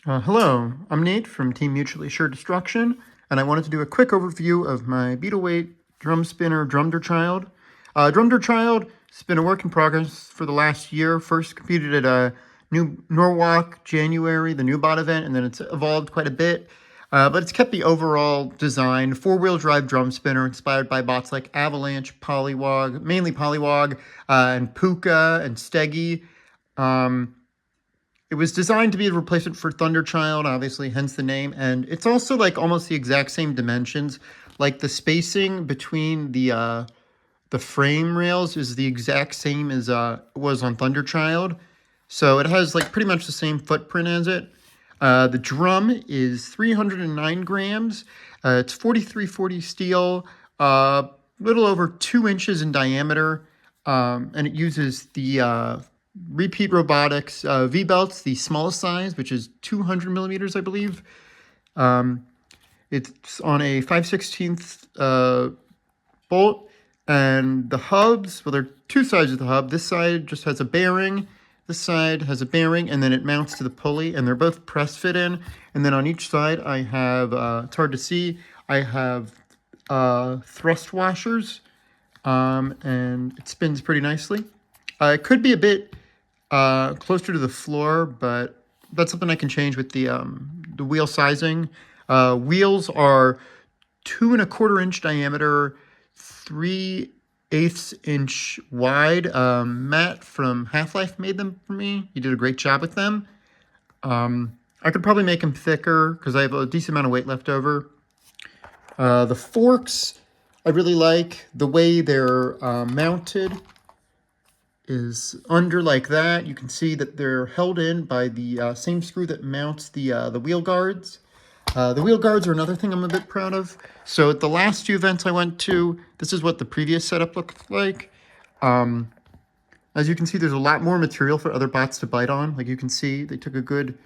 Hello, I'm Nate from Team Mutually Assured Destruction, and I wanted to do a quick overview of my Beetleweight drum spinner Drumder Child. Drumder Child has been a work in progress for the last year. First competed at a new Norwalk January, the new bot event, and then it's evolved quite a bit. But it's kept the overall design, four-wheel drive drum spinner inspired by bots like Avalanche, Polywog, mainly Polywog, and Puka and Steggy. It was designed to be a replacement for Thunderchild, obviously, hence the name. And it's also like almost the exact same dimensions. Like the spacing between the frame rails is the exact same as it was on Thunderchild. So it has like pretty much the same footprint as it. The drum is 309 grams. It's 4340 steel, little over 2 inches in diameter, and it uses the Repeat Robotics V-belts, the smallest size, which is 200 millimeters, I believe. It's on a 5/16 bolt, and the hubs, well, there are two sides of the hub. This side just has a bearing. This side has a bearing, and then it mounts to the pulley, and they're both press fit in. And then on each side, I have, it's hard to see, I have thrust washers, and it spins pretty nicely. It could be a bit closer to the floor, but that's something I can change with the wheel sizing. Wheels are 2¼ inch diameter, 3/8 inch wide. Matt from Half-Life made them for me. He did a great job with them. I could probably make them thicker because I have a decent amount of weight left over. The forks, I really like the way they're mounted. Is under like that. You can see that they're held in by the same screw that mounts the wheel guards. The wheel guards are another thing I'm a bit proud of. So at the last few events I went to, this is what the previous setup looked like. As you can see, there's a lot more material for other bots to bite on. Like you can see, they took a good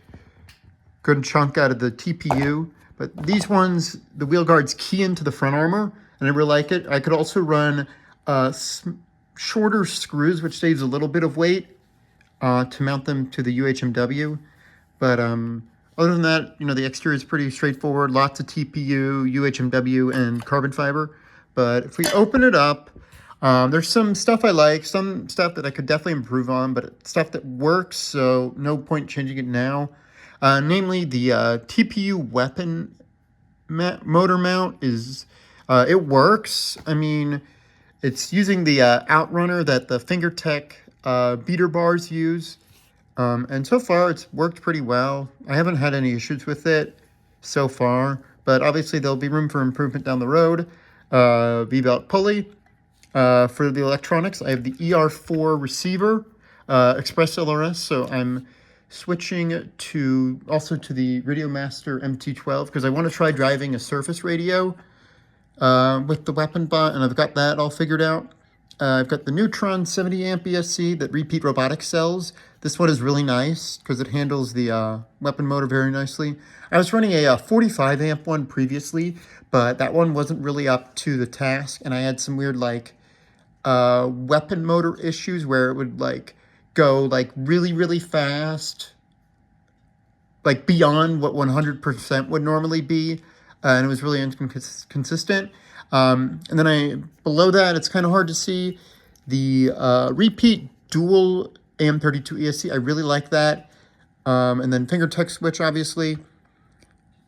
chunk out of the TPU. But these ones, the wheel guards key into the front armor, and I really like it. I could also run shorter screws, which saves a little bit of weight to mount them to the UHMW. But other than that, the exterior is pretty straightforward. Lots of TPU, UHMW, and carbon fiber. But if we open it up, there's some stuff I like, some stuff that I could definitely improve on, but stuff that works, so no point changing it now. Namely, the TPU weapon motor mount is, it works. I mean, it's using the outrunner that the FingerTech beater bars use. And so far, it's worked pretty well. I haven't had any issues with it so far, but obviously there'll be room for improvement down the road. V-belt pulley. For the electronics, I have the ER4 receiver, Express LRS, so I'm switching also to the Radiomaster MT12 because I want to try driving a surface radio with the weapon bot, and I've got that all figured out. I've got the Neutron 70 amp ESC that Repeat Robotics sells. This one is really nice because it handles the weapon motor very nicely. I was running a 45 amp one previously, but that one wasn't really up to the task, and I had some weird weapon motor issues where it would go really, really fast, beyond what 100% would normally be. And it was really inconsistent. And then below that, it's kind of hard to see the Repeat dual AM32 ESC. I really like that. And then FingerTech switch, obviously.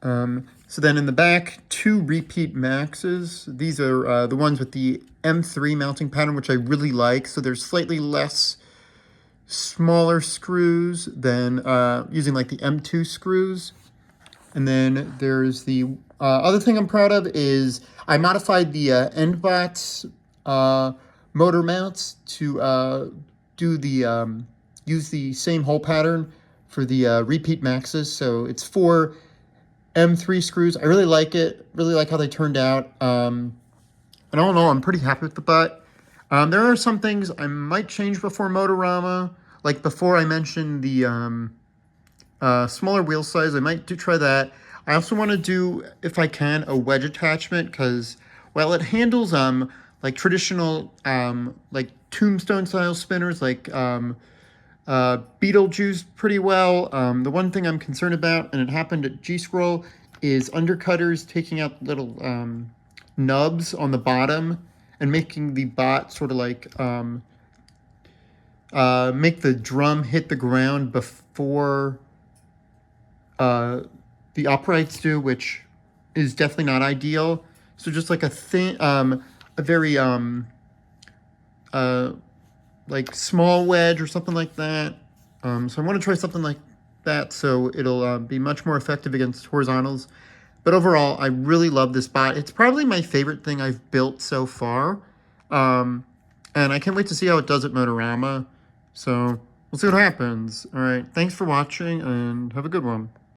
So then in the back, 2 Repeat Maxes. These are the ones with the M3 mounting pattern, which I really like. So there's slightly less smaller screws than using the M2 screws. And then there's the other thing I'm proud of is I modified the EndBots motor mounts to use the same hole pattern for the Repeat Maxes. So it's 4 M3 screws. I really like it. Really like how they turned out. And all in all, I'm pretty happy with the bot. There are some things I might change before Motorama. Like before I mentioned the smaller wheel size, I might try that. I also want to do, if I can, a wedge attachment because, well, it handles traditional Tombstone style spinners Beetlejuice pretty well. The one thing I'm concerned about, and it happened at G-Scroll, is undercutters taking out little nubs on the bottom and making the bot sort of like make the drum hit the ground before the uprights do, which is definitely not ideal. So just like a thin, a very like small wedge or something like that. So I want to try something like that so it'll be much more effective against horizontals. But overall, I really love this bot. It's probably my favorite thing I've built so far. And I can't wait to see how it does at Motorama. So we'll see what happens. All right, thanks for watching and have a good one.